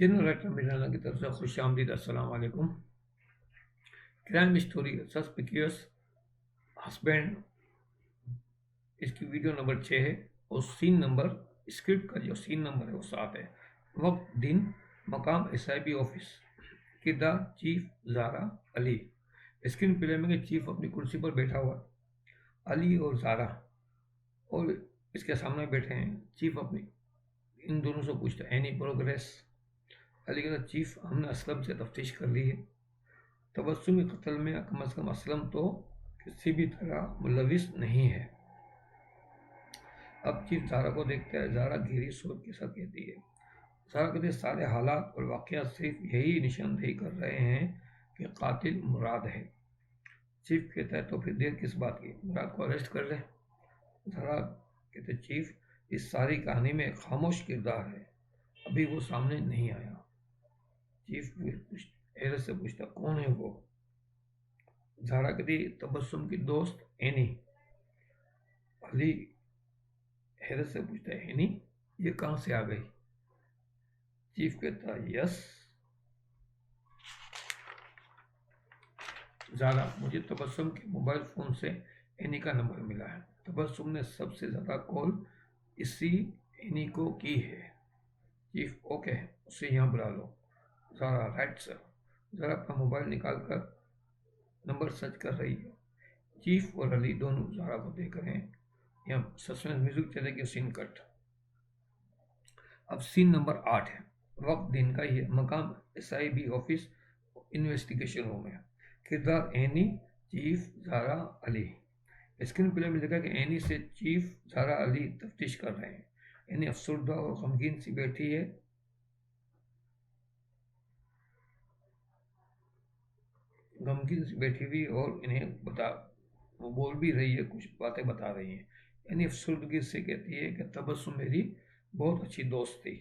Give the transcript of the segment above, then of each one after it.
General writer میرانا کی طرف سے خوش آمدید. السلام علیکم. کرائم اسٹوری سسپیکیوس ہسبینڈ، اس کی ویڈیو نمبر 6 ہے اور سین نمبر، اسکرپٹ کا جو سین نمبر ہے وہ 7 ہے. وقت دن، مقام SIB آفس، کردار چیف زارا علی. اسکرین پلے میں چیف اپنی کرسی پر بیٹھا ہوا، علی اور زارا اور اس کے سامنے بیٹھے ہیں. چیف اپنی ان دونوں سے پوچھتا ہے، اینی پروگریس؟ علی کہتا، چیف ہم نے اسلم سے تفتیش کر لی ہے. تبسم کے قتل میں کم از کم اسلم تو کسی بھی طرح ملوث نہیں ہے. اب چیف زارا کو دیکھتا ہے. زارا گہری سوچ کے ساتھ کہتی ہے، زارا کہتے سارے حالات اور واقعات صرف یہی نشاندہی کر رہے ہیں کہ قاتل مراد ہے. چیف کہتا ہے، تو پھر دیر کس بات کی، مراد کو اریسٹ کر لیں. زارا کہتے چیف اس ساری کہانی میں ایک خاموش کردار ہے، ابھی وہ سامنے نہیں آیا. چیف حیرت سے پوچھتا، کون ہے وہ؟ زارا کہتی، تبسم کی دوست اینی. علی حیرت سے پوچھتا ہے، اینی یہ کہاں سے آ گئی؟ چیف کہتا، یس. زارا، مجھے تبسم کے موبائل فون سے اینی کا نمبر ملا ہے. تبسم نے سب سے زیادہ کال اسی اینی کو کی ہے. چیف، اوکے، اسے یہاں بلا لو. زارا، رائٹ سر. زارا اپنا موبائل نکال کر نمبر سرچ کر رہی ہے. چیف اور علی دونوں زارا کو دیکھ رہے ہیں. یہاں سسپینس میوزک چلے گی. سین کٹ. اب سین نمبر 8 ہے. وقت دن کا ہی ہے. مقام SIB آفس، انویسٹیگیشن روم ہے. کردار اینی، چیف، زارا، علی. اسکرین پلے میں لکھا کہ اینی سے چیف زارا علی تفتیش کر رہے ہیں. اینی افسردہ اور غمگین سی بیٹھی ہے. ہوئی اور انہیں وہ بول بھی رہی ہے، کچھ باتیں بتا رہی ہیں. یعنی افسردگی سے کہتی ہے کہ تبسم میری بہت اچھی دوست تھی.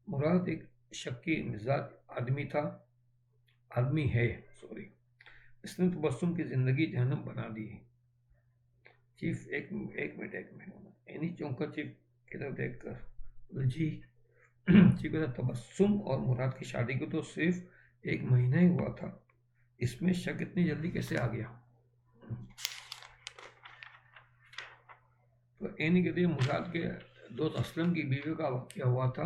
مراد ایک شکی مزاج آدمی ہے. اس نے تبسم کی زندگی جہنم بنا دی ہے. چیف، ایک منٹ. اینی چونکا چیف کی طرف دیکھ کر، جی. چیف کہتا، تبسم اور مراد کی شادی کو تو صرف 1 مہینہ ہی ہوا تھا، اس میں شک اتنی جلدی کیسے آ گیا؟ تو اینی کہتی ہے، مراد کے دوست اسلم کی بیوی کا واقعہ ہوا تھا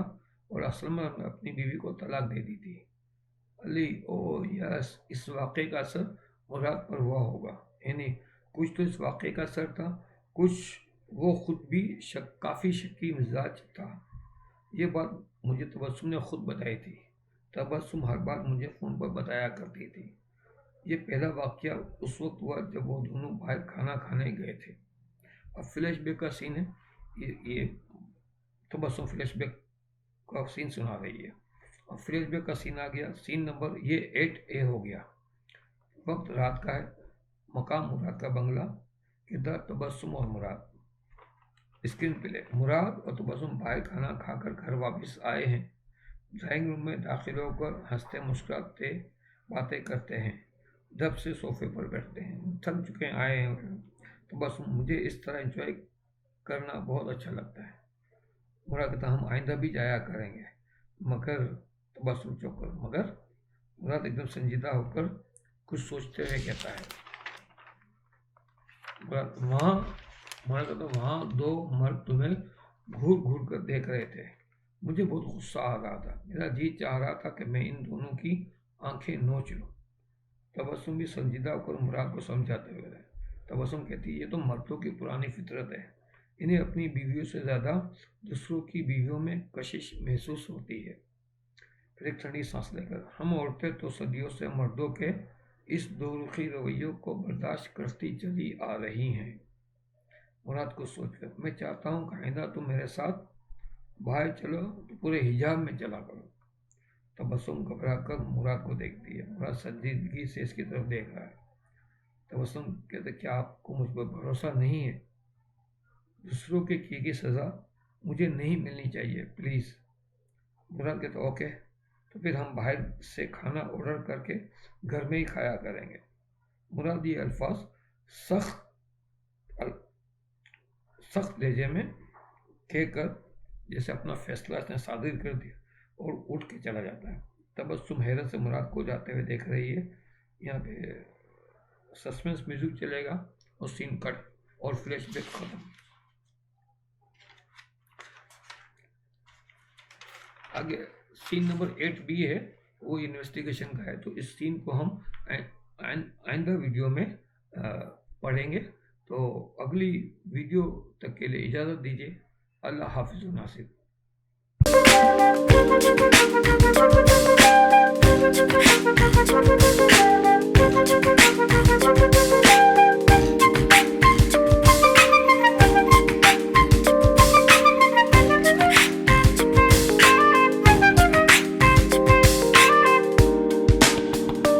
اور اسلم نے اپنی بیوی کو طلاق دے دی تھی. علی، او یس، اس واقعے کا اثر مراد پر ہوا ہوگا. اینی، کچھ تو اس واقعے کا اثر تھا، کچھ وہ خود بھی کافی شکی مزاج تھا. یہ بات مجھے تبسم نے خود بتائی تھی. تبسم ہر بات مجھے فون پر بتایا کرتی تھی. یہ پہلا واقعہ اس وقت ہوا جب وہ دونوں باہر کھانا کھانے گئے تھے. اب فلیش بیک کا سین ہے. یہ تبسم فلیش بیک کا سین سنا رہی ہے. اب فلیش بیک کا سین آ گیا. سین نمبر یہ 8A ہو گیا. وقت رات کا ہے. مقام مراد کا بنگلہ. کردار تبسم اور مراد. اسکرین پلے. مراد اور تبسم باہر کھانا کھا کر گھر واپس آئے ہیں. ڈرائنگ روم میں داخل ہو کر ہنستے مسکراتے باتیں کرتے ہیں. دب سے صوفے پر بیٹھتے ہیں. تھک چکے آئے ہیں. تبسم، مجھے اس طرح انجوائے کرنا بہت اچھا لگتا ہے. مراد کہتا، ہم آئندہ بھی جایا کریں گے. مگر تبسم چوک کر، مگر مراد ایک دم سنجیدہ ہو کر کچھ سوچتے ہوئے کہتا ہے. مراد کہتا، وہاں 2 مرد تمہیں گھور گھور کر دیکھ رہے تھے. مجھے بہت غصہ آ رہا تھا. میرا جی چاہ رہا تھا کہ میں ان دونوں کی آنکھیں نوچ لوں. تبسم بھی سنجیدہ ہو کر مراد کو سمجھاتے ہوئے رہے. تبسم کہتی، یہ تو مردوں کی پرانی فطرت ہے، انہیں اپنی بیویوں سے زیادہ دوسروں کی بیویوں میں کشش محسوس ہوتی ہے. پھر ایک ٹھنڈی سانس لے کر، ہم عورتیں تو صدیوں سے مردوں کے اس دو رخی رویوں کو برداشت کرتی چلی آ رہی ہیں. مراد کو سوچ کر، میں چاہتا ہوں کہ آئندہ تم میرے ساتھ باہر چلو تو پورے حجاب میں چلا کرو. تبسم گھبرا کر مراد کو دیکھتی ہے. مراد سنجیدگی سے اس کی طرف دیکھ رہا ہے. تبسم کہتے، کیا آپ کو مجھ پر بھروسہ نہیں ہے؟ دوسروں کے کی گئی سزا مجھے نہیں ملنی چاہیے، پلیز. مراد کہتا، اوکے، تو پھر ہم باہر سے کھانا آرڈر کر کے گھر میں ہی کھایا کریں گے. مراد یہ الفاظ سخت لہجے میں کہہ کر جیسے اپنا فیصلہ اس نے صادر کر دیا. اور اٹھ کے چلا جاتا ہے۔ تبسم حیرت سے مراد کو جاتے ہوئے دیکھ رہی ہے۔ یہاں پہ سسپینس میوزک چلے گا اور سین کٹ اور فلیش بیک ختم۔ آگے سین نمبر 8B ہے، وہ انویسٹیگیشن کا ہے، تو اس سین کو ہم آئندہ ویڈیو میں پڑھیں گے۔ تو اگلی ویڈیو تک کے لیے اجازت دیجیے۔ اللہ حافظ و ناصر۔